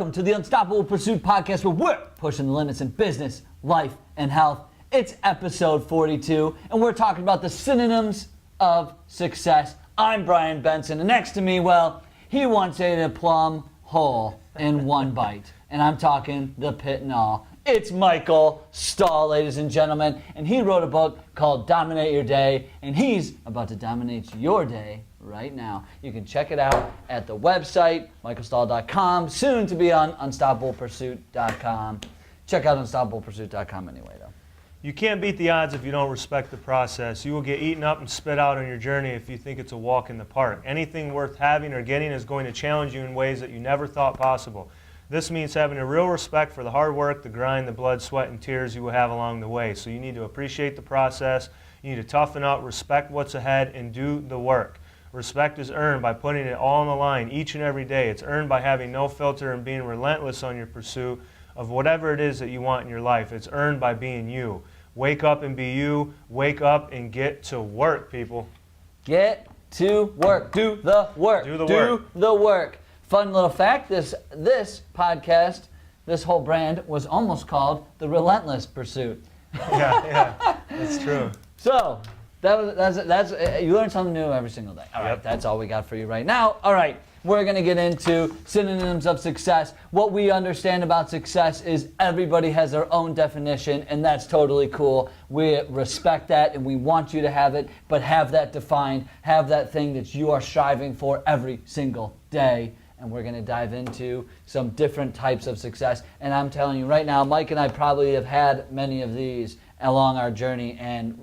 Welcome to the Unstoppable Pursuit podcast, where we're pushing the limits in business, life, and health. It's episode 42, and we're talking about the synonyms of success. I'm Brian Benson, and next to me, well, he once ate a plum whole in one bite, and I'm talking the pit and all. It's Michael Stull, ladies and gentlemen, and he wrote a book called Dominate Your Day, and he's about to dominate your day right now. You can check it out at the website, michaelstull.com, soon to be on unstoppablepursuit.com. Check out unstoppablepursuit.com anyway, though. You can't beat the odds if you don't respect the process. You will get eaten up and spit out on your journey if you think it's a walk in the park. Anything worth having or getting is going to challenge you in ways that you never thought possible. This means having a real respect for the hard work, the grind, the blood, sweat, and tears you will have along the way. So you need to appreciate the process. You need to toughen up, respect what's ahead, and do the work. Respect is earned by putting it all on the line each and every day. It's earned by having no filter and being relentless on your pursuit of whatever it is that you want in your life. It's earned by being you. Wake up and be you. Wake up and get to work, people. Get to work. Do the work. Do the work. Do the work. Fun little fact, this podcast, this whole brand was almost called The Relentless Pursuit. Yeah, that's true. So, that's you learn something new every single day. All right, that's all we got for you right now. All right, we're going to get into synonyms of success. What we understand about success is everybody has their own definition, and that's totally cool. We respect that, and we want you to have it, but have that defined, have that thing that you are striving for every single day. And we're going to dive into some different types of success. And I'm telling you right now, Mike and I probably have had many of these along our journey and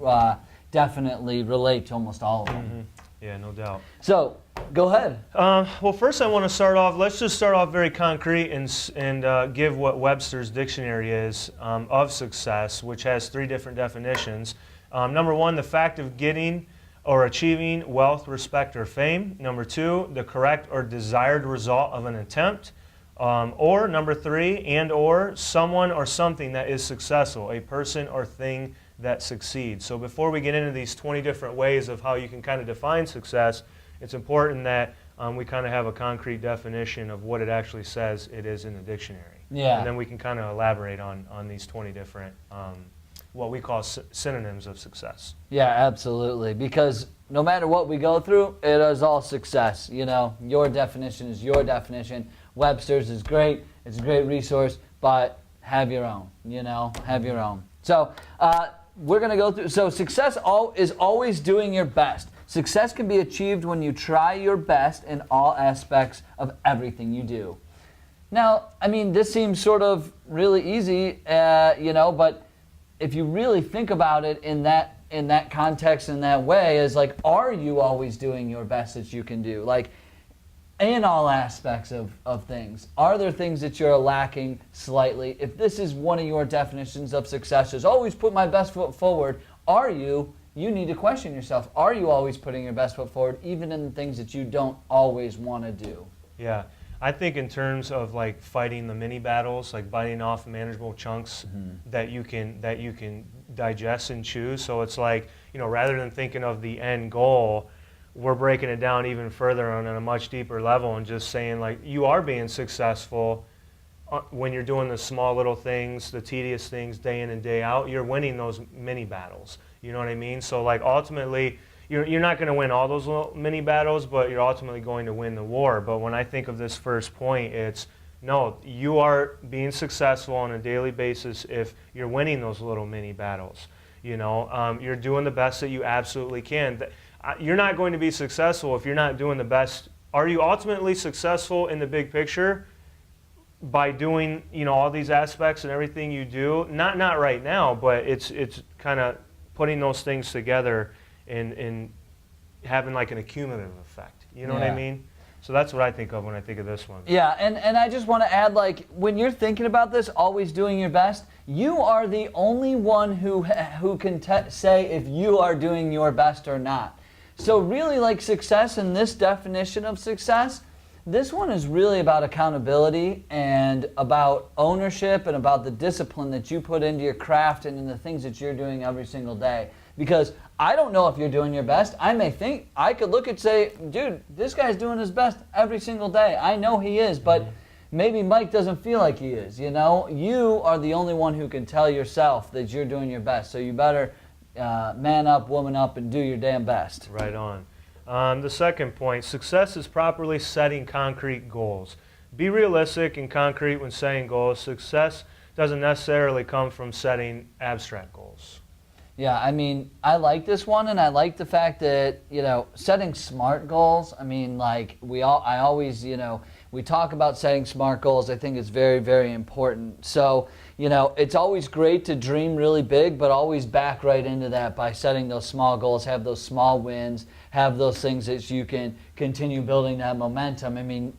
definitely relate to almost all of them. Mm-hmm. Yeah, no doubt. So, go ahead. Well, first I want to start off, let's just start off very concrete and give what Webster's dictionary is of success, which has 3 different definitions. Number 1, the fact of getting or achieving wealth, respect, or fame. Number 2, the correct or desired result of an attempt. Or number 3, and or someone or something that is successful, a person or thing that succeeds. So before we get into these 20 different ways of how you can kind of define success, it's important that we kind of have a concrete definition of what it actually says it is in the dictionary. Yeah. And then we can kind of elaborate on these 20 different what we call synonyms of success. Yeah, absolutely. Because no matter what we go through, it is all success. You know, your definition is your definition. Webster's is great. It's a great resource, but have your own. You know, have your own. So we're going to go through. So success is always doing your best. Success can be achieved when you try your best in all aspects of everything you do. Now, I mean, this seems sort of really easy, you know, but if you really think about it in that context, in that way, is like, are you always doing your best that you can do? Like, in all aspects of things. Are there things that you're lacking slightly? If this is one of your definitions of success, is always put my best foot forward, you need to question yourself. Are you always putting your best foot forward, even in the things that you don't always want to do? Yeah. I think in terms of like fighting the mini battles, like biting off manageable chunks that you can digest and chew. So it's like, you know, rather than thinking of the end goal, we're breaking it down even further on a much deeper level and just saying like, you are being successful when you're doing the small little things, the tedious things day in and day out. You're winning those mini battles. You know what I mean? So like ultimately, you're not going to win all those little mini battles, but you're ultimately going to win the war. But when I think of this first point, it's no, you are being successful on a daily basis if you're winning those little mini battles. You know, you're doing the best that you absolutely can. You're not going to be successful if you're not doing the best. Are you ultimately successful in the big picture by doing, you know, all these aspects and everything you do? Not right now, but it's kind of putting those things together and having like an accumulative effect. You know what I mean? So that's what I think of when I think of this one. Yeah, and I just want to add, like, when you're thinking about this, always doing your best, you are the only one who can say if you are doing your best or not. So really, like, success in this definition of success, this one is really about accountability and about ownership and about the discipline that you put into your craft and in the things that you're doing every single day. Because I don't know if you're doing your best. I could look and say, dude, this guy's doing his best every single day. I know he is, but maybe Mike doesn't feel like he is, you know? You are the only one who can tell yourself that you're doing your best. So you better man up, woman up, and do your damn best. Right on. The second point, success is properly setting concrete goals. Be realistic and concrete when setting goals. Success doesn't necessarily come from setting abstract goals. Yeah, I mean, I like this one, and I like the fact that, you know, setting SMART goals. I mean, like, I always, you know, we talk about setting SMART goals. I think it's very, very important. So, you know, it's always great to dream really big, but always back right into that by setting those small goals, have those small wins, have those things that you can continue building that momentum. I mean,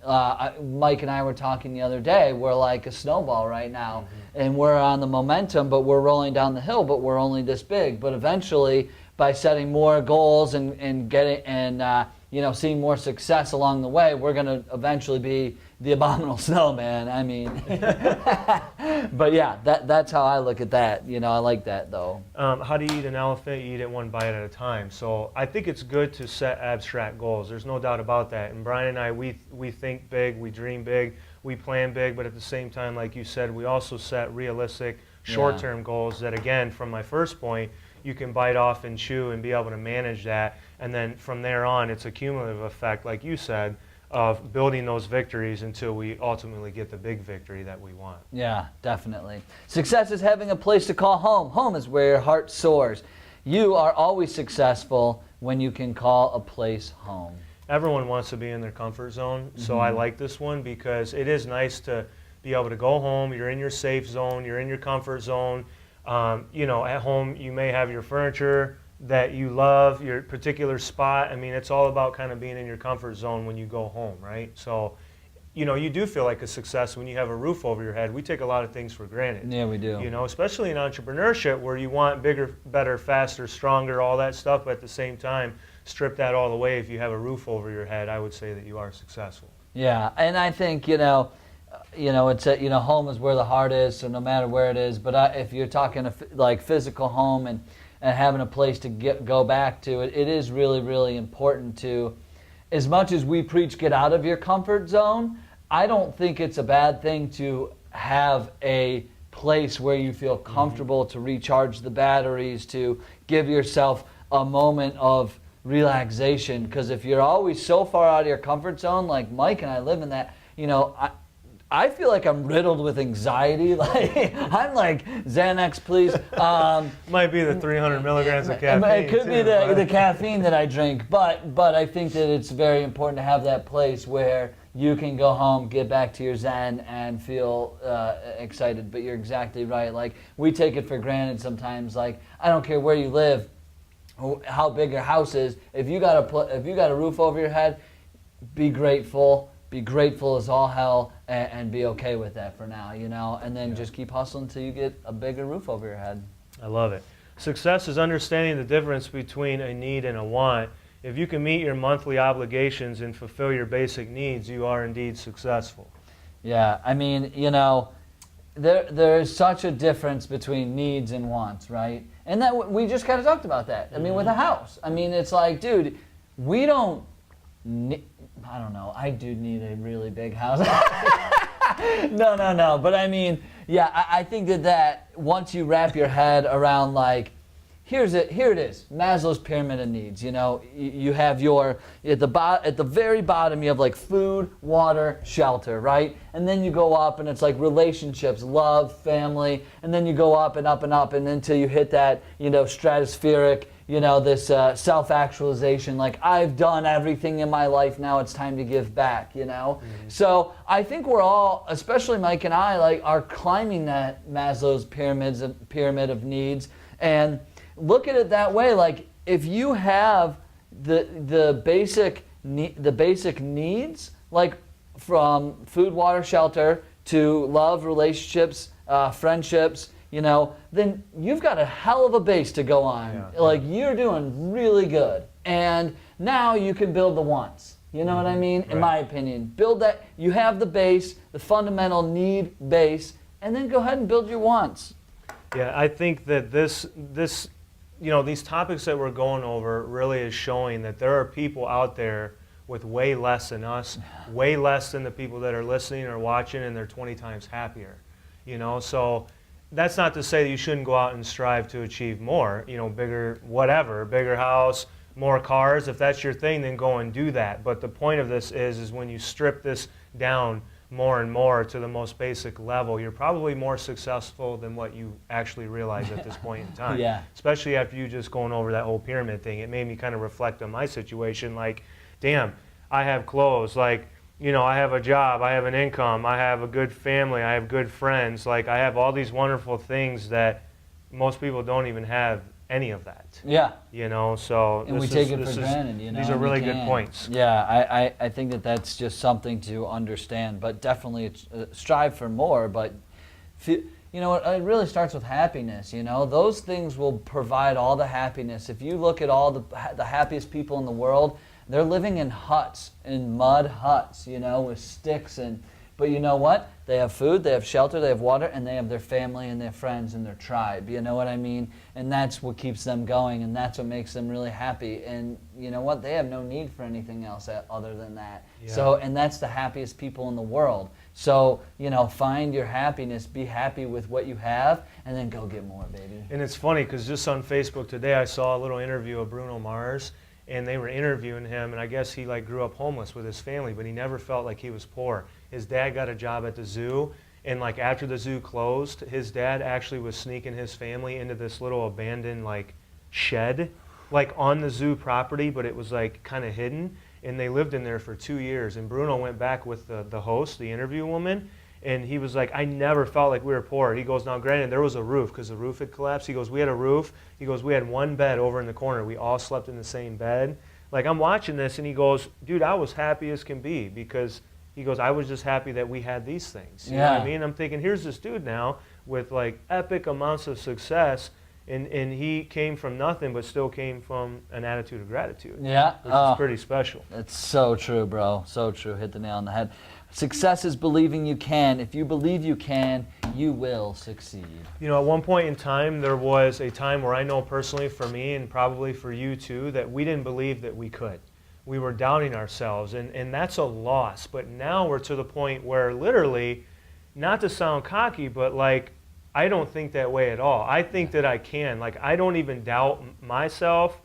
Mike and I were talking the other day, we're like a snowball right now, and we're on the momentum, but we're rolling down the hill, but we're only this big. But eventually, by setting more goals and getting, and you know, seeing more success along the way, we're going to eventually be the abominable snowman. I mean, but yeah, that's how I look at that. You know, I like that though. How do you eat an elephant? You eat it one bite at a time. So I think it's good to set abstract goals. There's no doubt about that. And Brian and I, we think big, we dream big, we plan big, but at the same time, like you said, we also set realistic short-term goals that, again, from my first point, you can bite off and chew and be able to manage that. And then from there on, it's a cumulative effect, like you said, of building those victories until we ultimately get the big victory that we want. Yeah, definitely. Success is having a place to call home. Home is where your heart soars. You are always successful when you can call a place home. Everyone wants to be in their comfort zone, so I like this one because it is nice to be able to go home. You're in your safe zone, you're in your comfort zone. You know, at home you may have your furniture that you love, your particular spot. I mean, it's all about kind of being in your comfort zone when you go home, right? So, you know, you do feel like a success when you have a roof over your head. We take a lot of things for granted. Yeah, we do. You know, especially in entrepreneurship where you want bigger, better, faster, stronger, all that stuff, but at the same time, strip that all away. If you have a roof over your head, I would say that you are successful. Yeah, and I think, it's home is where the heart is, so no matter where it is. But if you're talking like physical home and having a place to go back to, it is really, really important to, as much as we preach get out of your comfort zone, I don't think it's a bad thing to have a place where you feel comfortable to recharge the batteries, to give yourself a moment of relaxation. Because if you're always so far out of your comfort zone, like Mike and I live in that, you know, I feel like I'm riddled with anxiety. Like I'm like, Xanax, please. Might be the 300 milligrams of caffeine. It could be the caffeine that I drink, but I think that it's very important to have that place where you can go home, get back to your Zen, and feel excited. But you're exactly right. Like we take it for granted sometimes. Like I don't care where you live, how big your house is. If you got a roof over your head, be grateful. Be grateful as all hell, and be okay with that for now, you know, and then just keep hustling until you get a bigger roof over your head. I love it. Success is understanding the difference between a need and a want. If you can meet your monthly obligations and fulfill your basic needs, you are indeed successful. Yeah, I mean, you know, there is such a difference between needs and wants, right? And that we just kind of talked about that. I mean, with a house. I mean, it's like, dude, we don't need... I don't know. I do need a really big house. No. But I mean, yeah, I think that once you wrap your head around like, here it is, Maslow's pyramid of needs. You know, you have at the very bottom you have like food, water, shelter, right? And then you go up and it's like relationships, love, family, and then you go up and up and up, and until you hit that, you know, stratospheric, you know, this self-actualization, like I've done everything in my life, now it's time to give back, you know? So I think we're all, especially Mike and I, like are climbing that Maslow's pyramid of needs, and look at it that way. Like if you have the basic needs, like from food, water, shelter to love, relationships, friendships, you know, then you've got a hell of a base to go on. Yeah. Like you're doing really good. And now you can build the wants. You know what I mean? Right. In my opinion. Build that, you have the base, the fundamental need base, and then go ahead and build your wants. Yeah, I think that this you know, these topics that we're going over really is showing that there are people out there with way less than us, way less than the people that are listening or watching, and they're 20 times happier. So that's not to say that you shouldn't go out and strive to achieve more, bigger whatever, bigger house, more cars. If that's your thing, then go and do that. But the point of this is when you strip this down more and more to the most basic level, you're probably more successful than what you actually realize at this point in time. Yeah. Especially after you just going over that whole pyramid thing. It made me kind of reflect on my situation, like, damn, I have clothes, like, I have a job, I have an income, I have a good family, I have good friends, like I have all these wonderful things that most people don't even have any of that. Yeah. So and we take it for granted, These are really good points. Yeah, I think that that's just something to understand, but definitely strive for more, but it really starts with happiness, Those things will provide all the happiness. If you look at all the happiest people in the world, they're living in huts, in mud huts, with sticks but you know what? They have food, they have shelter, they have water, and they have their family and their friends and their tribe. You know what I mean? And that's what keeps them going, and that's what makes them really happy. And you know what? They have no need for anything else other than that. Yeah. And that's the happiest people in the world. So, find your happiness, be happy with what you have, and then go get more, baby. And it's funny, because just on Facebook today, I saw a little interview of Bruno Mars, and they were interviewing him, and I guess he grew up homeless with his family, but he never felt like he was poor. His dad got a job at the zoo, and after the zoo closed, his dad actually was sneaking his family into this little abandoned shed, on the zoo property, but it was kind of hidden, and they lived in there for 2 years. And Bruno went back with the host, the interview woman, and he was like, I never felt like we were poor. He goes, now granted, there was a roof because the roof had collapsed. He goes, we had a roof. He goes, we had one bed over in the corner. We all slept in the same bed. I'm watching this, and he goes, dude, I was happy as can be, because he goes, I was just happy that we had these things. You know what I mean? I'm thinking, here's this dude now with epic amounts of success, and he came from nothing, but still came from an attitude of gratitude. Yeah. Which is pretty special. That's so true, bro. So true. Hit the nail on the head. Success is believing you can. If you believe you can, you will succeed. At one point in time, there was a time where I know personally for me, and probably for you too, that we didn't believe that we could. We were doubting ourselves, and that's a loss. But now we're to the point where literally, not to sound cocky, but I don't think that way at all. I think that I can. I don't even doubt myself,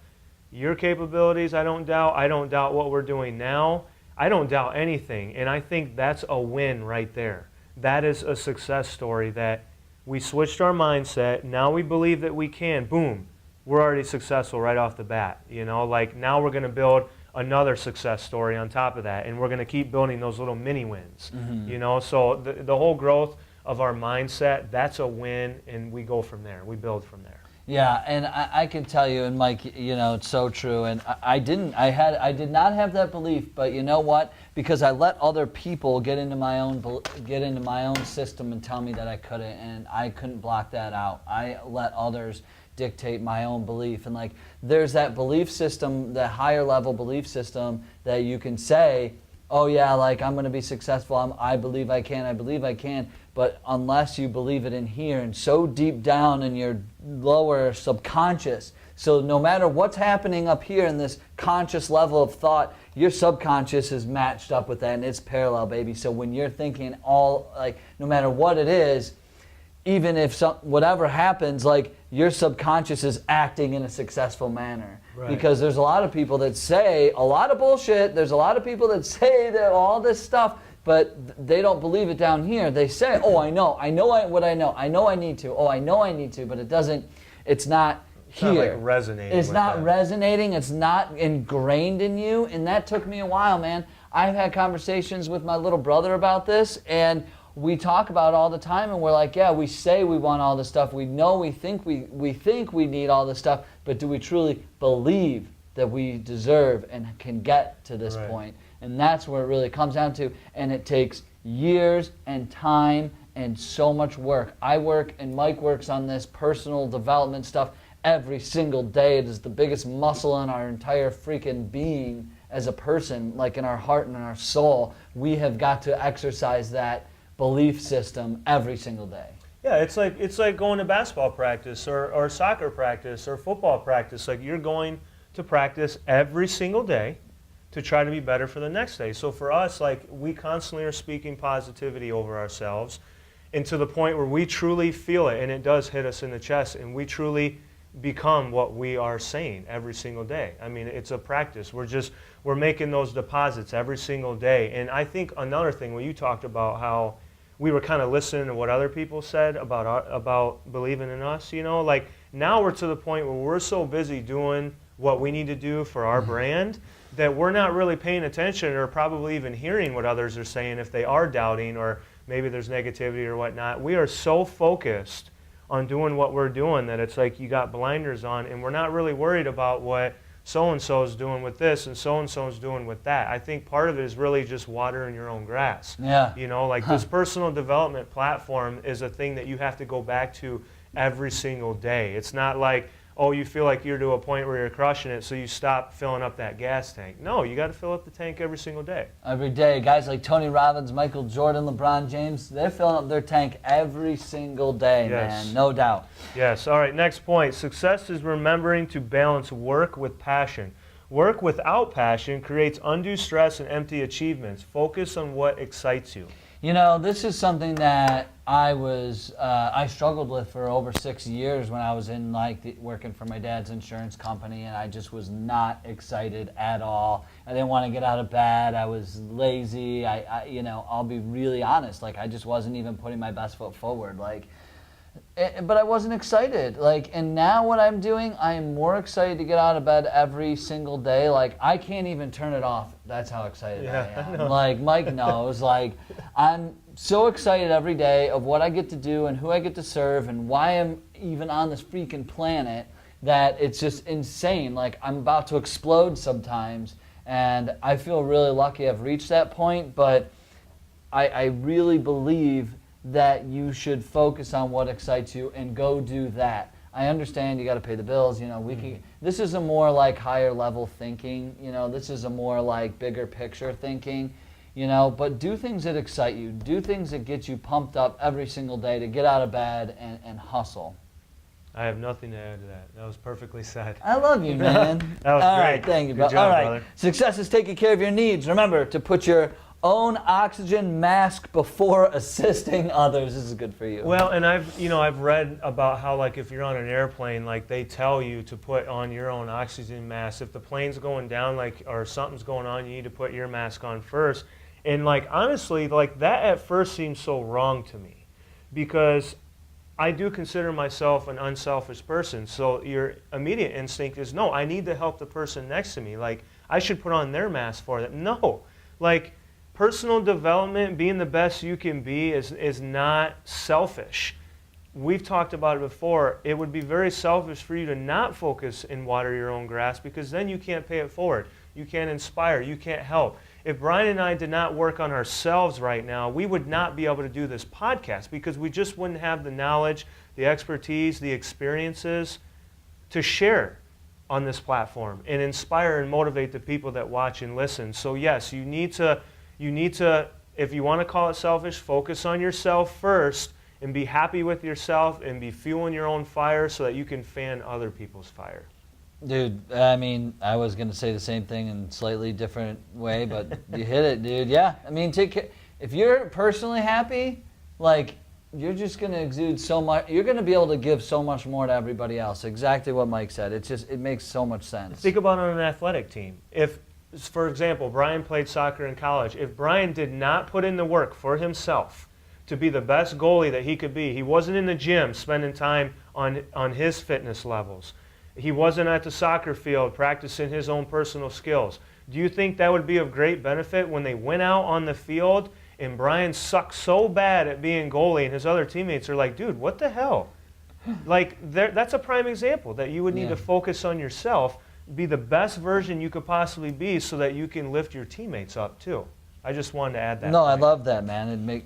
your capabilities. I don't doubt what we're doing now. I don't doubt anything, and I think that's a win right there. That is a success story, that we switched our mindset. Now we believe that we can. Boom, we're already successful right off the bat. Now we're going to build another success story on top of that, and we're going to keep building those little mini wins. Mm-hmm. So the whole growth of our mindset, that's a win, and we go from there. We build from there. Yeah, and I can tell you, and Mike, it's so true. And I did not have that belief, but you know what? Because I let other people get into my own system and tell me that I couldn't, and I couldn't block that out. I let others dictate my own belief, and there's that belief system, that higher level belief system that you can say, oh yeah, I'm going to be successful. I believe I can. But unless you believe it in here and so deep down in your lower subconscious, so no matter what's happening up here in this conscious level of thought, your subconscious is matched up with that, and it's parallel, baby. So when you're thinking no matter what it is, even if whatever happens, your subconscious is acting in a successful manner. Right. Because there's a lot of people that say a lot of bullshit. There's a lot of people that say that all this stuff, but they don't believe it down here. They say, oh, I know what I know. I know I need to. Oh, I know I need to, but it doesn't, it's not here. Not resonating. It's not resonating. It's not ingrained in you. And that took me a while, man. I've had conversations with my little brother about this, and we talk about it all the time, and we're like, yeah, we say we want all this stuff. We know we think we need all this stuff, but do we truly believe that we deserve and can get to this point? And that's where it really comes down to, and it takes years and time and so much work. I work, and Mike works on this personal development stuff every single day. It is the biggest muscle in our entire freaking being as a person, in our heart and in our soul. We have got to exercise that belief system every single day. Yeah, it's like going to basketball practice or soccer practice or football practice. You're going to practice every single day to try to be better for the next day. So for us, like, we constantly are speaking positivity over ourselves, and to the point where we truly feel it, and it does hit us in the chest, and we truly become what we are saying every single day. I mean, it's a practice. We're making those deposits every single day. And I think another thing, when you talked about how we were kind of listening to what other people said about believing in us, you know, like, now we're to the point where we're so busy doing what we need to do for our brand that we're not really paying attention or probably even hearing what others are saying if they are doubting or maybe there's negativity or whatnot. We are so focused on doing what we're doing that it's like you got blinders on, and we're not really worried about what so-and-so is doing with this and so-and-so is doing with that. I think part of it is really just watering your own grass. Yeah. You know, like this personal development platform is a thing that you have to go back to every single day. It's not like, oh, you feel like you're to a point where you're crushing it, so you stop filling up that gas tank. No, you got to fill up the tank every single day. Every day. Guys like Tony Robbins, Michael Jordan, LeBron James, they're filling up their tank every single day, Yes. man. No doubt. Yes. All right, next point. Success is remembering to balance work with passion. Work without passion creates undue stress and empty achievements. Focus on what excites you. You know, this is something that I struggled with for over 6 years when I was in working for my dad's insurance company, and I just was not excited at all. I didn't want to get out of bed. I was lazy. I'll be really honest. Like, I just wasn't even putting my best foot forward. But I wasn't excited. And now what I'm doing, I am more excited to get out of bed every single day. Like, I can't even turn it off. That's how excited I am. Like, Mike knows. I'm so excited every day of what I get to do and who I get to serve and why I'm even on this freaking planet that it's just insane. Like, I'm about to explode sometimes, and I feel really lucky I've reached that point, but I really believe that you should focus on what excites you and go do that. I understand you got to pay the bills. You know, this is a more like higher level thinking. You know, this is a more like bigger picture thinking. You know, but do things that excite you. Do things that get you pumped up every single day to get out of bed and hustle. I have nothing to add to that. That was perfectly said. I love you, man. That was All great. right, thank you, Good job, all right, brother. Success is taking care of your needs. Remember to put your own oxygen mask before assisting others. This is good for you. Well, and I've read about how, like, if you're on an airplane, like, they tell you to put on your own oxygen mask. If the plane's going down, or something's going on, you need to put your mask on first. And, like, honestly, like, that at first seems so wrong to me, because I do consider myself an unselfish person. So your immediate instinct is, no, I need to help the person next to me. Like, I should put on their mask for them. No, like, personal development, being the best you can be is not selfish. We've talked about it before. It would be very selfish for you to not focus and water your own grass, because then you can't pay it forward. You can't inspire. You can't help. If Brian and I did not work on ourselves right now, we would not be able to do this podcast, because we just wouldn't have the knowledge, the expertise, the experiences to share on this platform and inspire and motivate the people that watch and listen. So yes, you need to, if you want to call it selfish, focus on yourself first and be happy with yourself and be fueling your own fire so that you can fan other people's fire. Dude, I mean, I was going to say the same thing in a slightly different way, but you hit it, dude. Yeah, I mean, take care. If you're personally happy, like, you're just going to exude so much. You're going to be able to give so much more to everybody else. Exactly what Mike said. It makes so much sense. Think about it on an athletic team. If, for example, Brian played soccer in college, if Brian did not put in the work for himself to be the best goalie that he could be, he wasn't in the gym spending time on his fitness levels, he wasn't at the soccer field practicing his own personal skills, do you think that would be of great benefit when they went out on the field and Brian sucked so bad at being goalie and his other teammates are like, dude, what the hell? Like, that's a prime example that you would need to focus on yourself, be the best version you could possibly be so that you can lift your teammates up too. I just wanted to add that. No, I love that, man.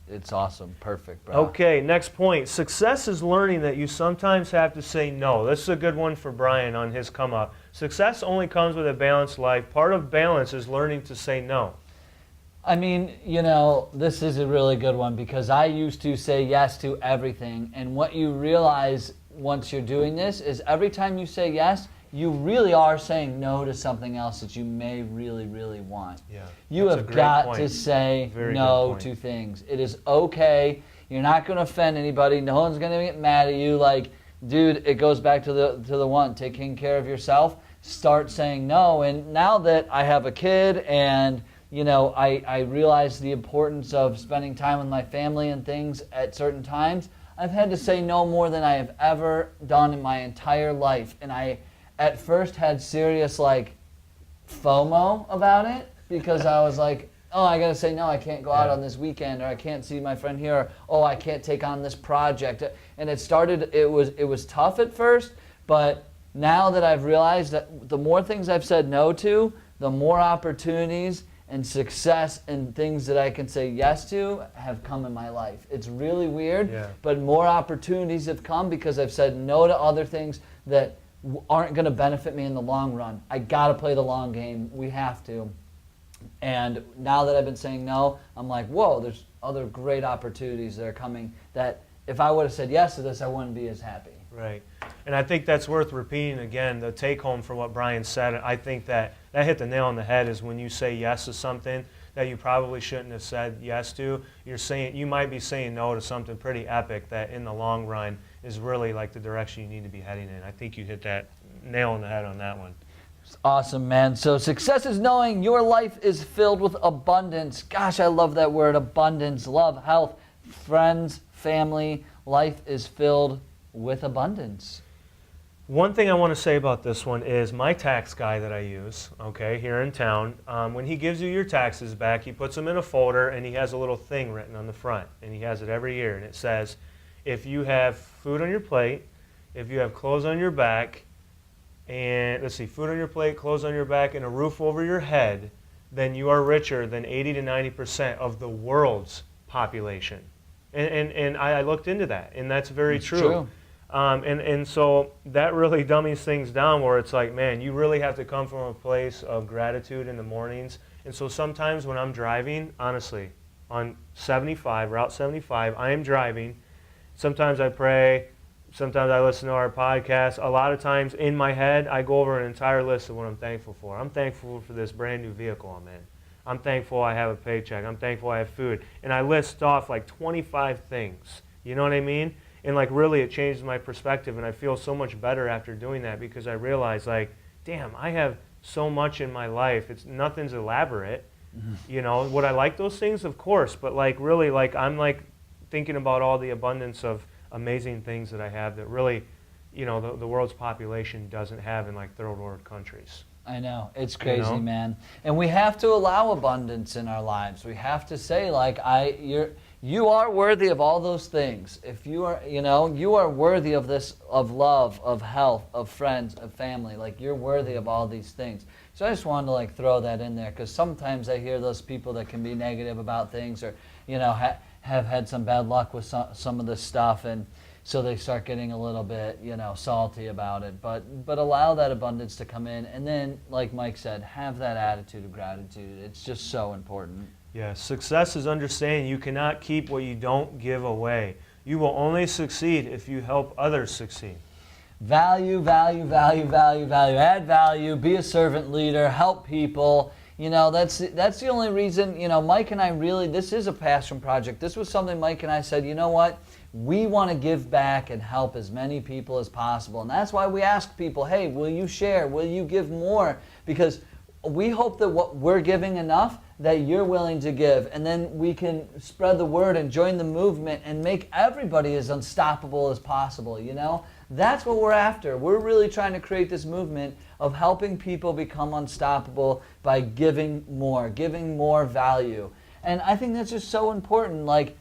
It's awesome. Perfect, bro. Okay, next point. Success is learning that you sometimes have to say no. This is a good one for Brian on his come up. Success only comes with a balanced life. Part of balance is learning to say no. I mean, you know, this is a really good one, because I used to say yes to everything. And what you realize once you're doing this is every time you say yes, you really are saying no to something else that you may really, really want. Yeah, You that's a have great got point. to say Very no good point. to things. It is okay. You're not going to offend anybody. No one's going to get mad at you. Like, dude, it goes back to the one, taking care of yourself. Start saying no. And now that I have a kid and, you know, I realize the importance of spending time with my family and things at certain times, I've had to say no more than I have ever done in my entire life. And I, at first, had serious, like, FOMO about it because I was like, oh, I got to say no, I can't go out on this weekend, or I can't see my friend here, or oh, I can't take on this project. And it was tough at first, but now that I've realized that the more things I've said no to, the more opportunities and success and things that I can say yes to have come in my life. It's really weird, but more opportunities have come because I've said no to other things that aren't going to benefit me in the long run. I got to play the long game. We have to. And now that I've been saying no, I'm like, whoa, there's other great opportunities that are coming that if I would have said yes to this, I wouldn't be as happy. Right. And I think that's worth repeating again, the take home from what Brian said. I think that hit the nail on the head is when you say yes to something that you probably shouldn't have said yes to, you might be saying no to something pretty epic that in the long run is really like the direction you need to be heading in. I think you hit that nail on the head on that one. Awesome, man. So success is knowing your life is filled with abundance. Gosh, I love that word, abundance. Love, health, friends, family. Life is filled with abundance. One thing I want to say about this one is my tax guy that I use, okay, here in town, when he gives you your taxes back, he puts them in a folder and he has a little thing written on the front, and he has it every year, and it says, if you have food on your plate, if you have clothes on your back, and let's see, food on your plate, clothes on your back, and a roof over your head, then you are richer than 80 to 90% of the world's population. And I looked into that, and that's very true. And so that really dummies things down where it's like, man, you really have to come from a place of gratitude in the mornings. And so sometimes when I'm driving, honestly, on 75, Route 75, I am driving. Sometimes I pray. Sometimes I listen to our podcast. A lot of times in my head, I go over an entire list of what I'm thankful for. I'm thankful for this brand new vehicle I'm in. I'm thankful I have a paycheck. I'm thankful I have food. And I list off like 25 things. You know what I mean? And like really it changes my perspective, and I feel so much better after doing that because I realize like, damn, I have so much in my life. Nothing's elaborate. You know, would I like those things? Of course. But like really like I'm like thinking about all the abundance of amazing things that I have that really, you know, the world's population doesn't have in like third world countries. I know. It's crazy, man. And we have to allow abundance in our lives. We have to say, like, you are worthy of all those things. If you are, you know, you are worthy of this, of love, of health, of friends, of family. Like, you're worthy of all these things. So I just wanted to, like, throw that in there because sometimes I hear those people that can be negative about things or, you know, have had some bad luck with some of this stuff, and so they start getting a little bit, you know, salty about it. But allow that abundance to come in, and then, like Mike said, have that attitude of gratitude. It's just so important. Yeah, success is understanding you cannot keep what you don't give away. You will only succeed if you help others succeed. Value, value, value, value, value. Add value, be a servant leader, help people. You know, that's the only reason, you know, Mike and I really, this is a passion project. This was something Mike and I said, you know what? We want to give back and help as many people as possible. And that's why we ask people, hey, will you share? Will you give more? Because we hope that what we're giving enough that you're willing to give. And then we can spread the word and join the movement and make everybody as unstoppable as possible, you know? That's what we're after. We're really trying to create this movement of helping people become unstoppable by giving more value. And I think that's just so important. Like,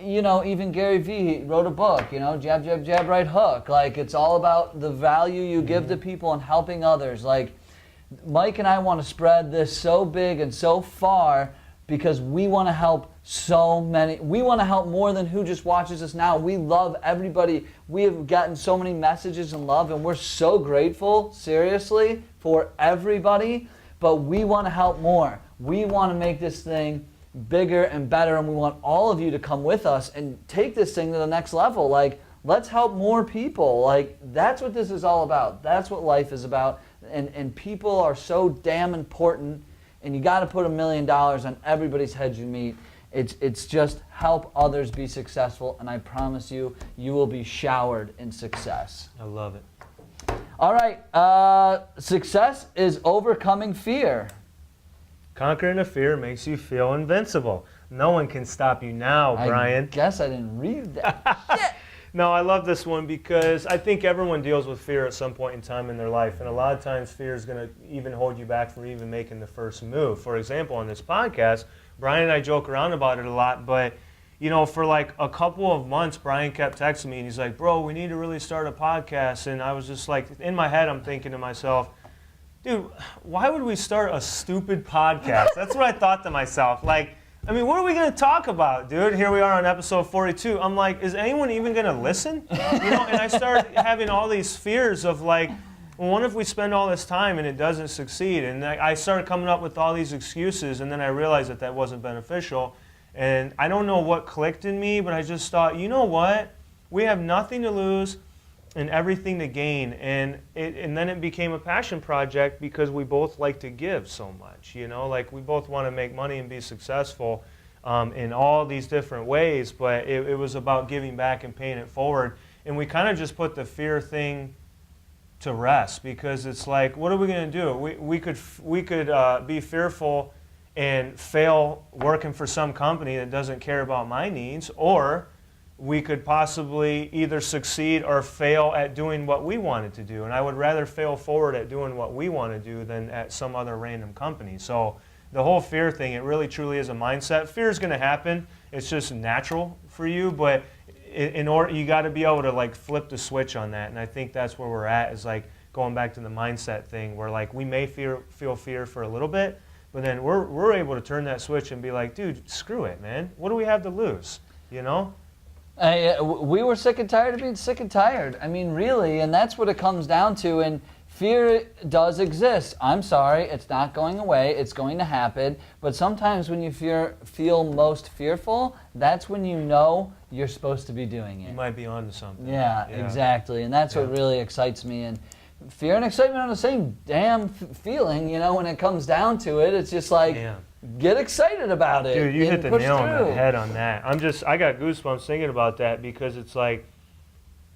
you know, even Gary Vee wrote a book, you know, jab, jab, jab, right hook. Like, it's all about the value you give to people and helping others. Like, Mike and I want to spread this so big and so far because we want to help so many. We want to help more than who just watches us now. We love everybody. We have gotten so many messages and love, and we're so grateful, seriously, for everybody. But we want to help more. We want to make this thing bigger and better, and we want all of you to come with us and take this thing to the next level. Like, let's help more people. Like, that's what this is all about. That's what life is about. And people are so damn important, and you got to put $1 million on everybody's head you meet. It's just help others be successful, and I promise you, you will be showered in success. I love it. All right, success is overcoming fear. Conquering a fear makes you feel invincible. No one can stop you now, Brian. I guess I didn't read that. Shit. No, I love this one because I think everyone deals with fear at some point in time in their life. And a lot of times fear is going to even hold you back from even making the first move. For example, on this podcast, Brian and I joke around about it a lot, but for like a couple of months, Brian kept texting me and he's like, bro, we need to really start a podcast. And I was just like, in my head, I'm thinking to myself, dude, why would we start a stupid podcast? That's what I thought to myself. Like, I mean, what are we going to talk about, dude? Here we are on episode 42. I'm like, is anyone even going to listen? And I started having all these fears of like, well, what if we spend all this time and it doesn't succeed? And I started coming up with all these excuses, and then I realized that wasn't beneficial. And I don't know what clicked in me, but I just thought, you know what? We have nothing to lose and everything to gain. And then it became a passion project because we both like to give so much. Like we both want to make money and be successful in all these different ways, but it was about giving back and paying it forward. And we kind of just put the fear thing to rest because it's like, what are we going to do? We could be fearful and fail working for some company that doesn't care about my needs, or we could possibly either succeed or fail at doing what we wanted to do. And I would rather fail forward at doing what we want to do than at some other random company. So the whole fear thing, it really truly is a mindset. Fear is going to happen. It's just natural for you, but in order, you got to be able to like flip the switch on that. And I think that's where we're at, is like going back to the mindset thing where like we may feel fear for a little bit, but then we're able to turn that switch and be like, dude, screw it, man. What do we have to lose? We were sick and tired of being sick and tired. I mean, really, and that's what it comes down to. And fear does exist. I'm sorry, it's not going away. It's going to happen. But sometimes when you feel most fearful, that's when you know you're supposed to be doing it. You might be onto something. Yeah. Exactly. And that's what really excites me. And fear and excitement are the same damn feeling, when it comes down to it. It's just like... Yeah. Get excited about it. Dude, you hit the nail on the head on that. I got goosebumps thinking about that because it's like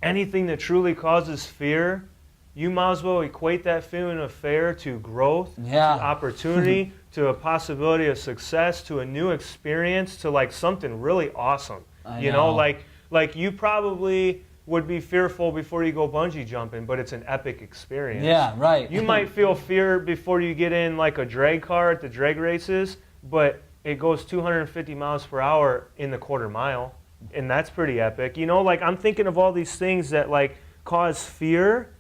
anything that truly causes fear, you might as well equate that feeling of fear to growth, to opportunity, to a possibility of success, to a new experience, to like something really awesome. Like you probably would be fearful before you go bungee jumping, but it's an epic experience. Yeah, right. You might feel fear before you get in like a drag car at the drag races, but it goes 250 miles per hour in the quarter mile, and that's pretty epic. Like I'm thinking of all these things that like cause fear,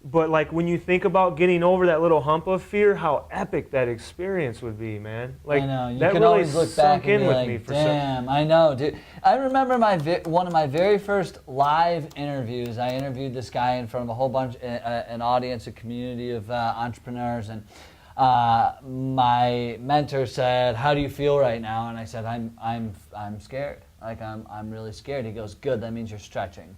but like when you think about getting over that little hump of fear, how epic that experience would be, man. Like I know. You that can really always look back and be like, damn, I know, dude. I remember one of my very first live interviews. I interviewed this guy in front of a whole bunch, an audience, a community of entrepreneurs, and my mentor said, "How do you feel right now?" And I said, "I'm scared. Like I'm really scared." He goes, "Good. That means you're stretching."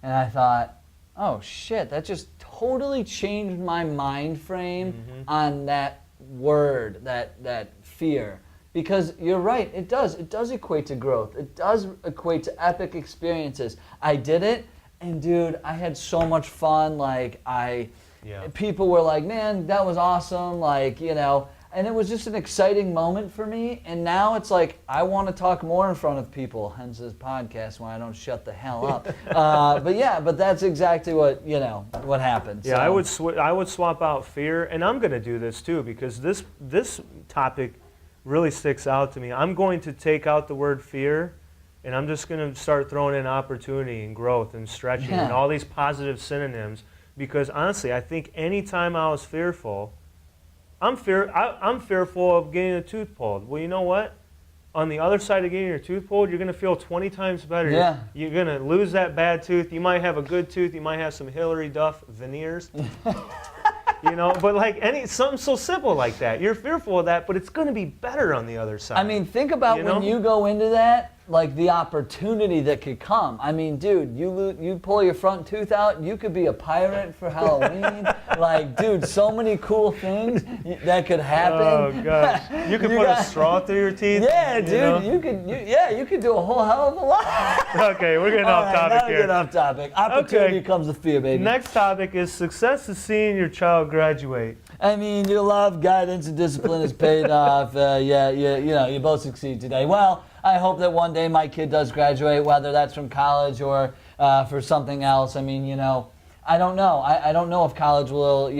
And I thought, oh shit, that just totally changed my mind frame on that word, that fear. Because you're right, it does equate to growth. It does equate to epic experiences. I did it, and dude, I had so much fun. Like people were like, man, that was awesome. Like, and it was just an exciting moment for me. And now it's like, I want to talk more in front of people, hence this podcast when I don't shut the hell up. But that's exactly what happens. Yeah, so. I would swap out fear, and I'm going to do this too because this topic really sticks out to me. I'm going to take out the word fear, and I'm just going to start throwing in opportunity and growth and stretching and all these positive synonyms because honestly, I think anytime I was fearful, I'm fearful of getting a tooth pulled. Well, you know what? On the other side of getting your tooth pulled, you're going to feel 20 times better. Yeah. You're going to lose that bad tooth. You might have a good tooth. You might have some Hillary Duff veneers. But like something so simple like that. You're fearful of that, but it's going to be better on the other side. I mean, think about when you go into that like the opportunity that could come. I mean, dude, you pull your front tooth out, you could be a pirate for Halloween. Like, dude, so many cool things that could happen. Oh gosh, you could put a straw through your teeth. Yeah, dude, you could do a whole hell of a lot. Okay, we're getting off topic here. Get off topic. Opportunity comes with fear, baby. Next topic is success is seeing your child graduate. I mean, your love, guidance, and discipline is paid off. You both succeed today. Well, I hope that one day my kid does graduate, whether that's from college or for something else. I mean, I don't know. I don't know if college will,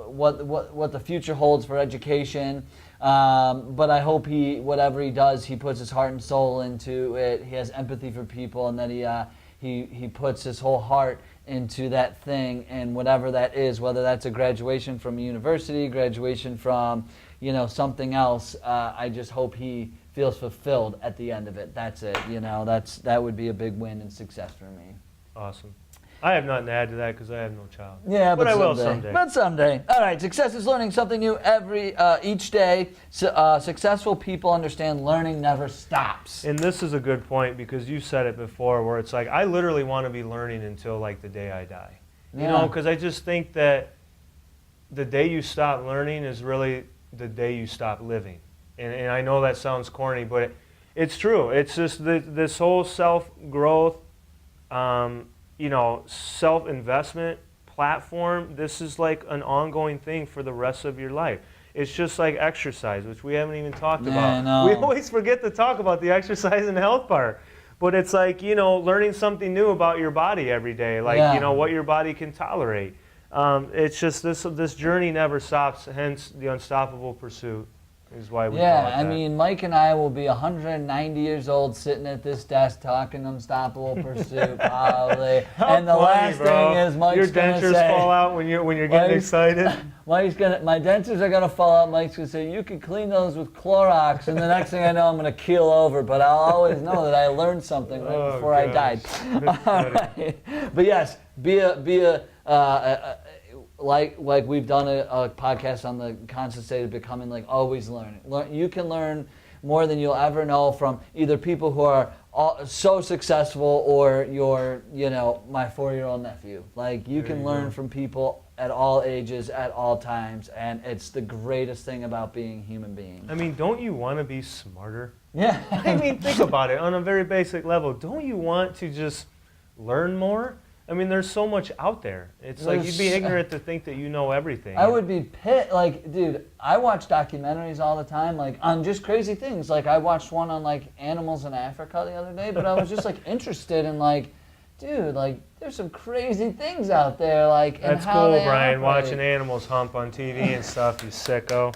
what the future holds for education. But I hope whatever he does, he puts his heart and soul into it. He has empathy for people, and that he puts his whole heart into that thing, and whatever that is, whether that's a graduation from a university, graduation from, something else. I just hope he feels fulfilled at the end of it. That's it. That would be a big win and success for me. Awesome. I have nothing to add to that because I have no child. Yeah, but I will someday. But someday. All right. Success is learning something new each day. Successful people understand learning never stops. And this is a good point because you said it before, where it's like I literally want to be learning until like the day I die. Because I just think that the day you stop learning is really the day you stop living. And I know that sounds corny, but it's true. It's just this whole self-growth, self-investment platform. This is like an ongoing thing for the rest of your life. It's just like exercise, which we haven't even talked about. No. We always forget to talk about the exercise and health part. But it's like, learning something new about your body every day, like, what your body can tolerate. It's just this journey never stops, hence the unstoppable pursuit is why we call it that. I mean, Mike and I will be 190 years old sitting at this desk talking unstopable pursuit, probably. And the last thing is Mike's your going to say... Your dentures fall out when you're getting excited? My dentures are going to fall out. Mike's going to say, you can clean those with Clorox. And the next thing I know, I'm going to keel over. But I'll always know that I learned something right before I died. All right. But yes, like we've done a podcast on the constant state of becoming, like always learning. You can learn more than you'll ever know from either people who are so successful or my 4-year-old nephew. Like you can learn from people at all ages, at all times, and it's the greatest thing about being a human being. I mean, don't you want to be smarter? Yeah. I mean, think about it on a very basic level. Don't you want to just learn more? I mean, there's so much out there. It's like you'd be ignorant to think that you know everything. I would be pissed. Like, dude, I watch documentaries all the time, like, on just crazy things. Like, I watched one on, like, animals in Africa the other day, but I was just, like, interested in, like, dude, like, there's some crazy things out there, like, That's and how cool, they Brian, operate. watching animals hump on TV and stuff, you sicko.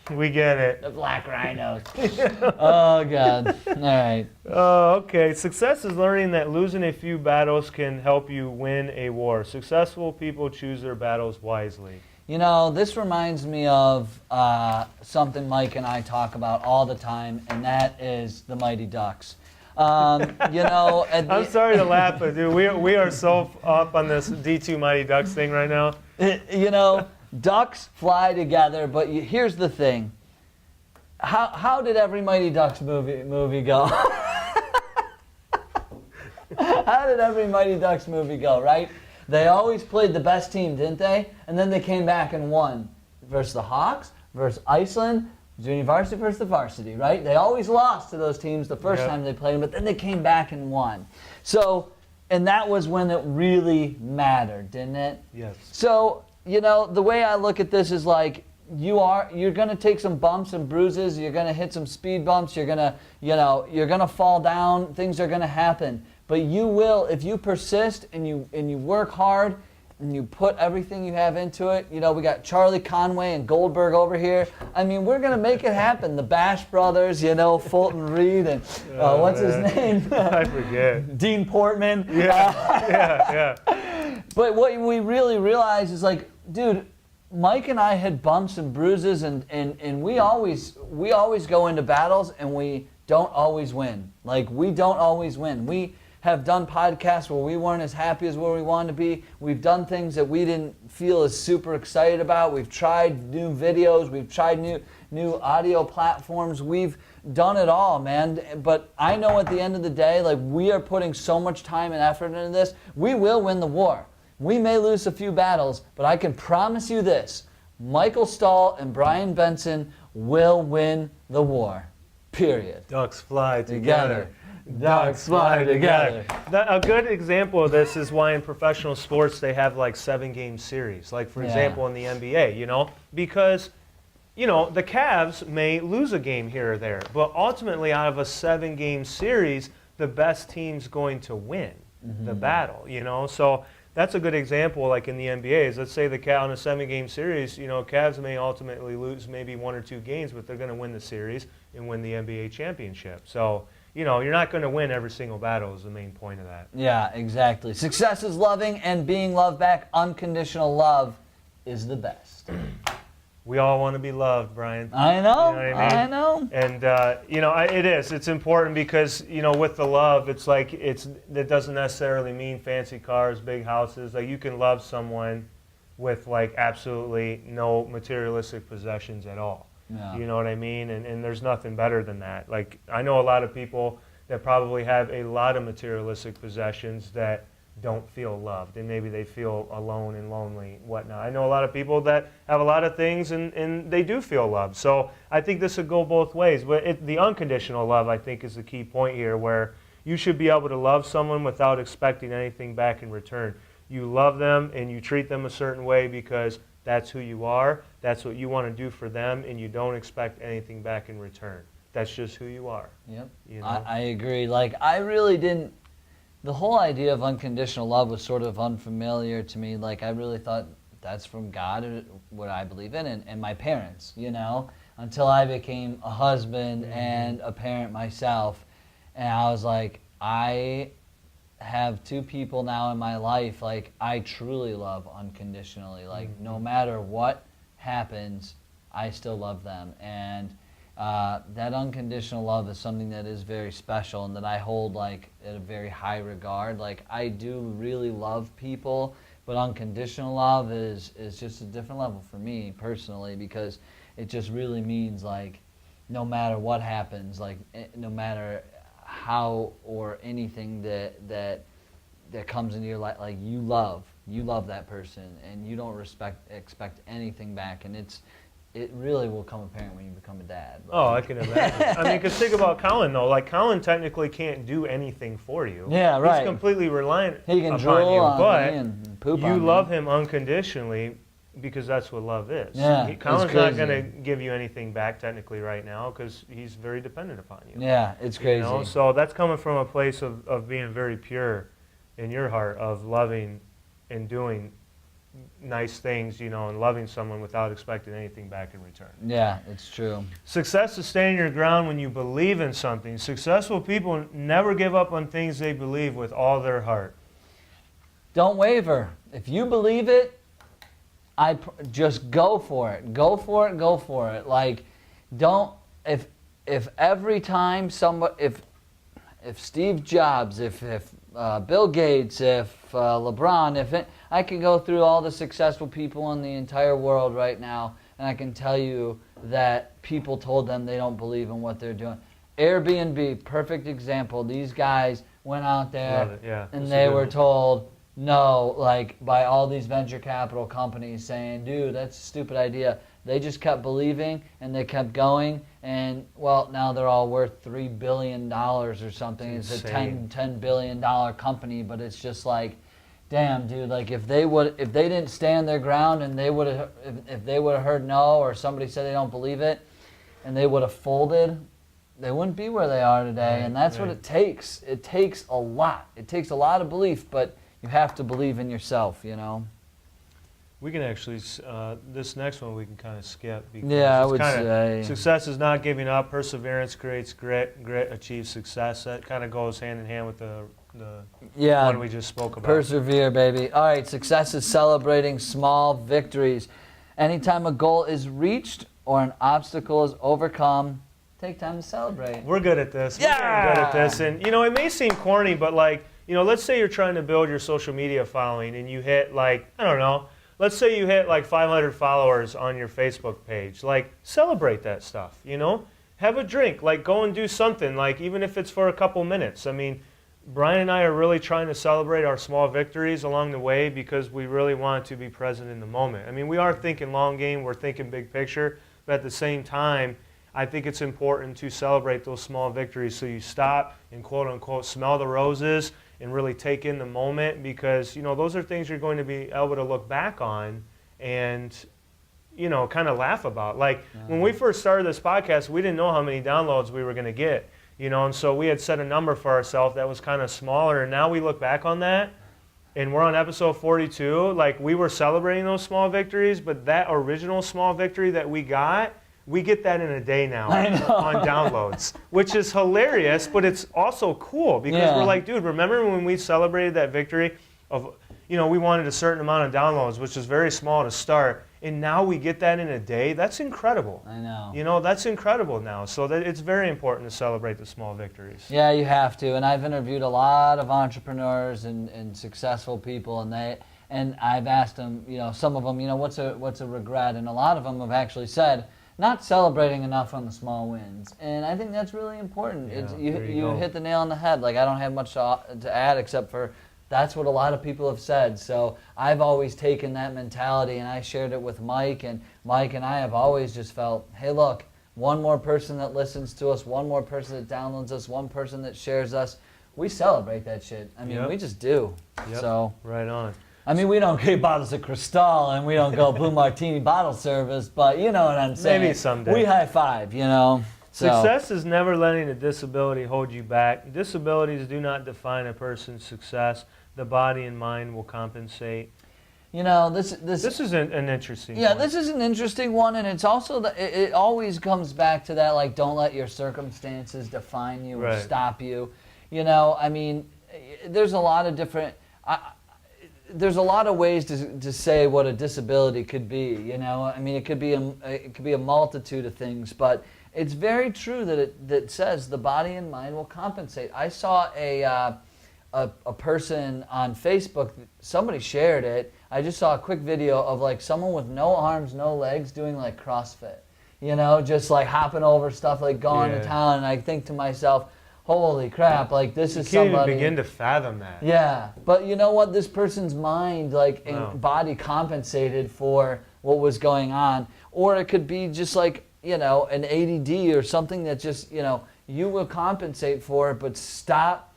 We get it. The black rhinos. Oh, God. All right. Okay. Success is learning that losing a few battles can help you win a war. Successful people choose their battles wisely. This reminds me of something Mike and I talk about all the time, and that is the Mighty Ducks. I'm sorry to laugh, but dude, we are so up on this D2 Mighty Ducks thing right now. Ducks fly together, but here's the thing. How did every Mighty Ducks movie go? How did every Mighty Ducks movie go, right? They always played the best team, didn't they? And then they came back and won versus the Hawks, versus Iceland, junior varsity versus the varsity, right? They always lost to those teams the first time they played them, but then they came back and won. So, and that was when it really mattered, didn't it? Yes. So, the way I look at this is like, you're going to take some bumps and bruises, you're going to hit some speed bumps, you're going to fall down, things are going to happen. But you will, if you persist and you work hard and you put everything you have into it. We got Charlie Conway and Goldberg over here. I mean, we're going to make it happen. The Bash brothers, Fulton Reed and what's his name? I forget. Dean Portman. Yeah. But what we really realize is like, dude, Mike and I had bumps and bruises, and we always go into battles and we don't always win. Like, we don't always win. have done podcasts where we weren't as happy as where we wanted to be. We've done things that we didn't feel as super excited about. We've tried new videos. We've tried new audio platforms. We've done it all, man. But I know at the end of the day, like, we are putting so much time and effort into this. We will win the war. We may lose a few battles, but I can promise you this. Michael Stull and Brian Benson will win the war. Period. Ducks fly together. Ducks fly together. A good example of this is why in professional sports they have like 7-game series. Like, for example, in the NBA, you know, because, you know, the Cavs may lose a game here or there, but ultimately out of a 7-game series, the best team's going to win the battle, you know? So that's a good example, like in the NBA, is let's say the Cavs in a 7-game series, you know, Cavs may ultimately lose maybe 1 or 2 games, but they're going to win the series and win the NBA championship. So, you know, you're not going to win every single battle is the main point of that. Yeah, exactly. Success is loving and being loved back. Unconditional love is the best. We all want to be loved, Brian. I know, you know what I mean? I know. And, you know, it is. It's important because, you know, with the love, it's like that doesn't necessarily mean fancy cars, big houses. Like, you can love someone with, like, absolutely no materialistic possessions at all. Yeah. You know what I mean? And there's nothing better than that. Like, I know a lot of people that probably have a lot of materialistic possessions that don't feel loved, and maybe they feel alone and lonely, whatnot. I know a lot of people that have a lot of things and they do feel loved. So I think this would go both ways. But the unconditional love, I think, is the key point here, where you should be able to love someone without expecting anything back in return. You love them and you treat them a certain way because that's who you are, that's what you want to do for them, and you don't expect anything back in return. That's just who you are. Yep. You know? I agree. Like, I really didn't. The whole idea of unconditional love was sort of unfamiliar to me. Like, I really thought that's from God, what I believe in, and my parents, you know, until I became a husband and a parent myself. And I was like, I have 2 people now in my life, like, I truly love unconditionally. Like, no matter what happens, I still love them. And that unconditional love is something that is very special and that I hold, like, at a very high regard. Like, I do really love people, but unconditional love is just a different level for me personally, because it just really means, like, no matter what happens, like, no matter how or anything that comes into your life, like, you love that person and you don't expect anything back, and it really will come apparent when you become a dad. Oh, I can imagine. I mean, because think about Colin, though. Like, Colin technically can't do anything for you. Yeah, right. He's completely reliant He can upon drool you, on but me and poop you on love me. him unconditionally because that's what love is. Yeah, Colin's it's not crazy. going to give you anything back technically right now because he's very dependent upon you. Yeah, it's crazy. You know? So that's coming from a place of being very pure in your heart, of loving and doing nice things, you know, and loving someone without expecting anything back in return. Yeah, it's true. Success is standing your ground when you believe in something. Successful people never give up on things they believe with all their heart. Don't waver. If you believe it, just go for it. Go for it. Go for it. Like, don't. If every time if Steve Jobs, if Bill Gates, if LeBron, I can go through all the successful people in the entire world right now, and I can tell you that people told them they don't believe in what they're doing. Airbnb, perfect example. These guys went out there and they were told no, like, by all these venture capital companies saying, dude, that's a stupid idea. They just kept believing and they kept going, and, well, now they're all worth $3 billion or something. It's a $10 billion company, but it's just like, damn, dude, like, if they didn't stand their ground and if they would have heard no, or somebody said they don't believe it and they would have folded, they wouldn't be where they are today. Right, and that's what it takes. It takes a lot. It takes a lot of belief, but you have to believe in yourself, you know? We can actually, this next one we can kind of skip. Because I would say success is not giving up. Perseverance creates grit. Grit achieves success. That kind of goes hand in hand with the one we just spoke about. Persevere, baby. All right, success is celebrating small victories. Anytime a goal is reached or an obstacle is overcome, take time to celebrate. We're good at this. Yeah! We're getting good at this. And, you know, it may seem corny, but, like, you know, let's say you're trying to build your social media following and you hit, like, I don't know, let's say you hit, like, 500 followers on your Facebook page. Like, celebrate that stuff, you know? Have a drink. Like, go and do something, like, even if it's for a couple minutes. I mean, Brian and I are really trying to celebrate our small victories along the way because we really want to be present in the moment. I mean, we are thinking long game, we're thinking big picture, but at the same time, I think it's important to celebrate those small victories so you stop and quote-unquote smell the roses and really take in the moment because, you know, those are things you're going to be able to look back on and, you know, kind of laugh about. Like, when we first started this podcast, we didn't know how many downloads we were going to get. You know, and so we had set a number for ourselves that was kind of smaller, and now we look back on that, and we're on episode 42. Like, we were celebrating those small victories, but that original small victory that we get that in a day now on downloads, which is hilarious, but it's also cool because we're like, dude, remember when we celebrated that victory of, you know, we wanted a certain amount of downloads, which is very small to start, and now we get that in a day? That's incredible. I know. You know, that's incredible now. So that it's very important to celebrate the small victories. Yeah, you have to. And I've interviewed a lot of entrepreneurs and successful people, and I've asked them, you know, some of them, you know, what's a regret? And a lot of them have actually said, not celebrating enough on the small wins. And I think that's really important. Yeah, You hit the nail on the head. Like, I don't have much to add except for that's what a lot of people have said. So I've always taken that mentality and I shared it with Mike, and Mike and I have always just felt, hey, look, one more person that listens to us, one more person that downloads us, one person that shares us, we celebrate that shit. I mean, we just do. Yep. So right on. I mean, we don't get bottles of Cristal and we don't go Blue Martini bottle service, but you know what I'm saying. Maybe someday. We high five, you know. So. Success is never letting a disability hold you back. Disabilities do not define a person's success. The body and mind will compensate. You know, this is an interesting point. point. This is an interesting one, and it's also, it always comes back to that, like, don't let your circumstances define you or stop you. You know, I mean, there's a lot of different, there's a lot of ways to say what a disability could be, you know. I mean, it could be a multitude of things, but it's very true that says the body and mind will compensate. I saw a person on Facebook, somebody shared it. I just saw a quick video of like someone with no arms, no legs doing like CrossFit, you know, just like hopping over stuff, like going to town. And I think to myself, holy crap, like this is somebody. You can't even begin to fathom that. Yeah, but you know what? This person's mind, like, and body compensated for what was going on. Or it could be just like, you know, an ADD or something that just, you know, you will compensate for it, but stop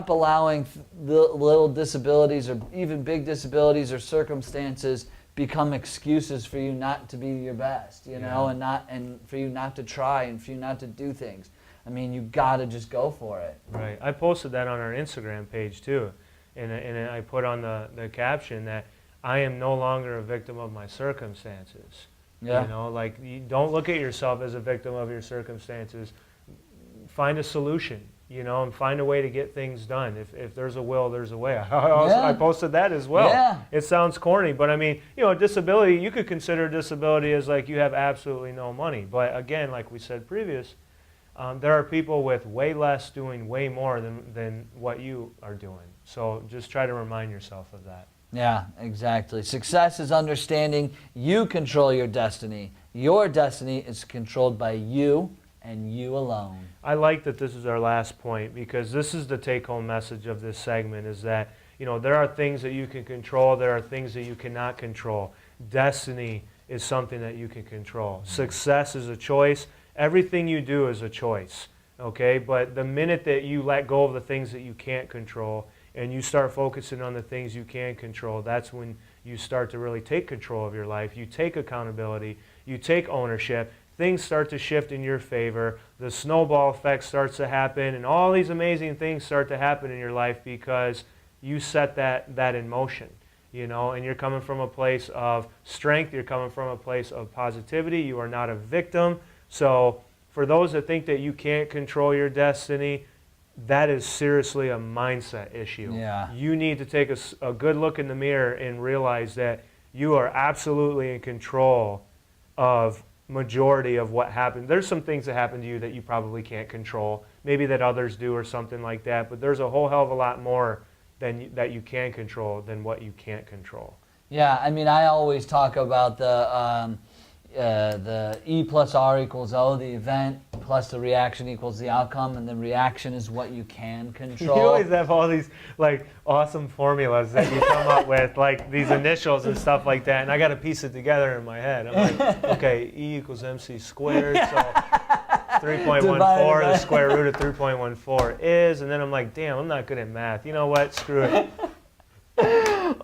allowing the little disabilities or even big disabilities or circumstances become excuses for you not to be your best, you know, and for you not to try and for you not to do things. I mean, you gotta just go for it. Right. I posted that on our Instagram page too, and I put on the caption that I am no longer a victim of my circumstances. Yeah. You know, like, you don't look at yourself as a victim of your circumstances. Find a solution. You know, and find a way to get things done. If there's a will, there's a way. I posted that as well. Yeah. It sounds corny, but I mean, you know, disability, you could consider disability as like you have absolutely no money. But again, like we said previous, there are people with way less doing way more than what you are doing. So just try to remind yourself of that. Yeah, exactly. Success is understanding you control your destiny. Your destiny is controlled by you and you alone. I like that this is our last point because this is the take-home message of this segment is that, you know, there are things that you can control, there are things that you cannot control. Destiny is something that you can control. Success is a choice. Everything you do is a choice, okay? But the minute that you let go of the things that you can't control and you start focusing on the things you can control, that's when you start to really take control of your life. You take accountability, you take ownership, things start to shift in your favor, the snowball effect starts to happen, and all these amazing things start to happen in your life because you set that in motion, you know, and you're coming from a place of strength, you're coming from a place of positivity, you are not a victim. So for those that think that you can't control your destiny, that is seriously a mindset issue. Yeah. You need to take a good look in the mirror and realize that you are absolutely in control of majority of what happens. There's some things that happen to you that you probably can't control, maybe that others do or something like that, but there's a whole hell of a lot more that you can control than what you can't control. Yeah, I mean, I always talk about the E plus R equals O, the event plus the reaction equals the outcome, and the reaction is what you can control. You always have all these like awesome formulas that you come up with, like these initials and stuff like that, and I got to piece it together in my head. I'm like, okay, E equals MC squared, so 3.14, the square root of 3.14 is, and then I'm like, damn, I'm not good at math. You know what? Screw it.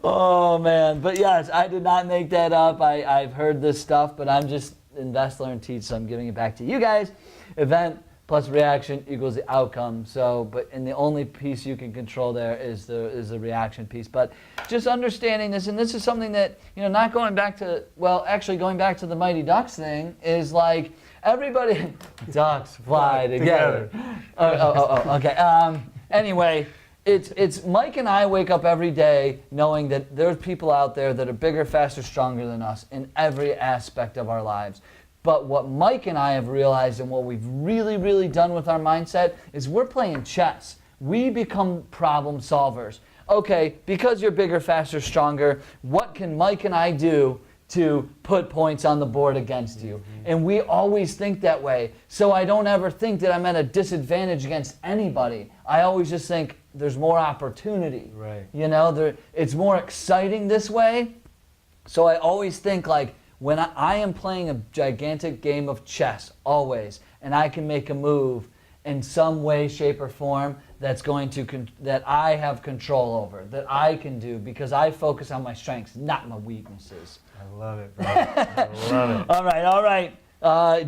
Oh man, but yes, I did not make that up. I've heard this stuff, but I'm just invest, learn, teach, so I'm giving it back to you guys. Event plus reaction equals the outcome. So, and the only piece you can control there is the reaction piece. But just understanding this, and this is something that, not going back to, well, actually going back to the Mighty Ducks thing is like everybody, ducks fly together. Okay. Anyway. It's Mike and I wake up every day knowing that there's people out there that are bigger, faster, stronger than us in every aspect of our lives. But what Mike and I have realized and what we've really, really done with our mindset is we're playing chess. We become problem solvers. Okay, because you're bigger, faster, stronger, what can Mike and I do to put points on the board against you? And we always think that way. So I don't ever think that I'm at a disadvantage against anybody. I always just think there's more opportunity. Right. It's more exciting this way. So I always think like when I am playing a gigantic game of chess, always, and I can make a move in some way, shape, or form that's going to that I have control over, that I can do because I focus on my strengths, not my weaknesses. I love it, bro. I love it. All right.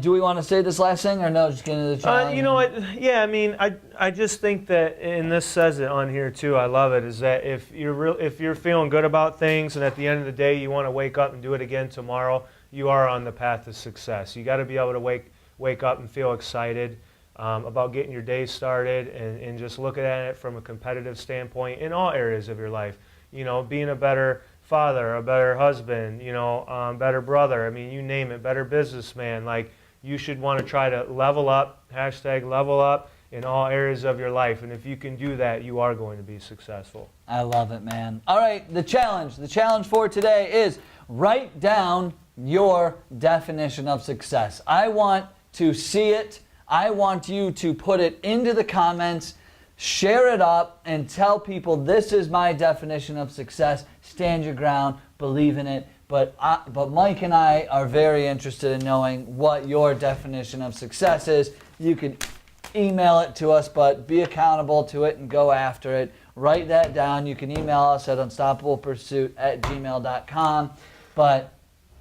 Do we want to say this last thing or no? Just get into the challenge. You know what? Yeah, I mean, I just think that, and this says it on here too. I love it. Is that if you're feeling good about things, and at the end of the day you want to wake up and do it again tomorrow, you are on the path to success. You got to be able to wake up and feel excited about getting your day started, and just looking at it from a competitive standpoint in all areas of your life. Being a better father, a better husband, better brother, I mean, you name it, better businessman. Like, you should want to try to level up, #level up in all areas of your life. And if you can do that, you are going to be successful. I love it, man. All right, the challenge for today is write down your definition of success. I want to see it. I want you to put it into the comments. Share it up and tell people this is my definition of success. Stand your ground, believe in it. But Mike and I are very interested in knowing what your definition of success is. You can email it to us, but be accountable to it and go after it. Write that down. You can email us at unstoppablepursuit@gmail.com. But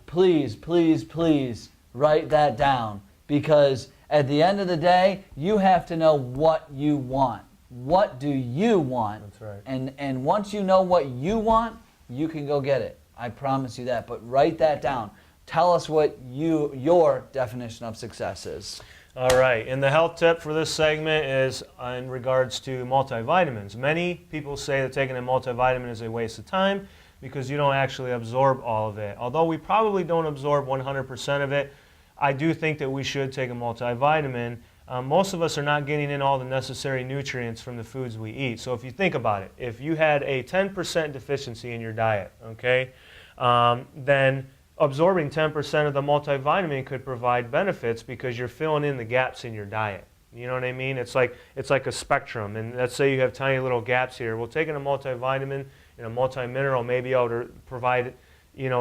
please, please, please write that down, because at the end of the day, you have to know what you want. What do you want? That's right. And once you know what you want, you can go get it. I promise you that. But write that down. Tell us what your definition of success is. All right. And the health tip for this segment is in regards to multivitamins. Many people say that taking a multivitamin is a waste of time because you don't actually absorb all of it. Although we probably don't absorb 100% of it, I do think that we should take a multivitamin. Most of us are not getting in all the necessary nutrients from the foods we eat. So if you think about it, if you had a 10% deficiency in your diet, okay, then absorbing 10% of the multivitamin could provide benefits because you're filling in the gaps in your diet. You know what I mean? It's like a spectrum. And let's say you have tiny little gaps here. Well, taking a multivitamin and a multimineral may be able to provide,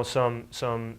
some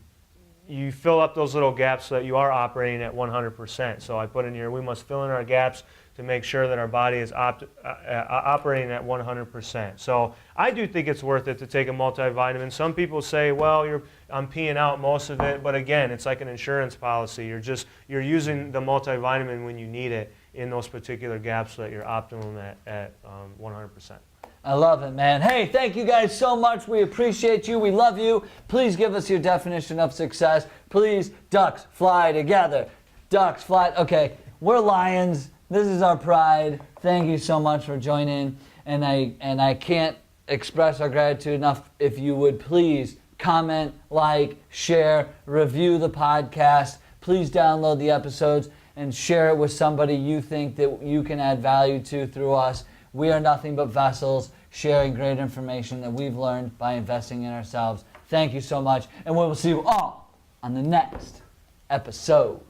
you fill up those little gaps so that you are operating at 100%. So I put in here, we must fill in our gaps to make sure that our body is operating at 100%. So I do think it's worth it to take a multivitamin. Some people say, well, I'm peeing out most of it, but again, it's like an insurance policy. You're using the multivitamin when you need it in those particular gaps so that you're optimum at 100%. I love it, man. Hey, thank you guys so much. We appreciate you. We love you. Please give us your definition of success. Please, ducks fly together. Ducks fly. Okay, we're lions. This is our pride. Thank you so much for joining. And I can't express our gratitude enough if you would please comment, like, share, review the podcast. Please download the episodes and share it with somebody you think that you can add value to through us. We are nothing but vessels sharing great information that we've learned by investing in ourselves. Thank you so much, and we will see you all on the next episode.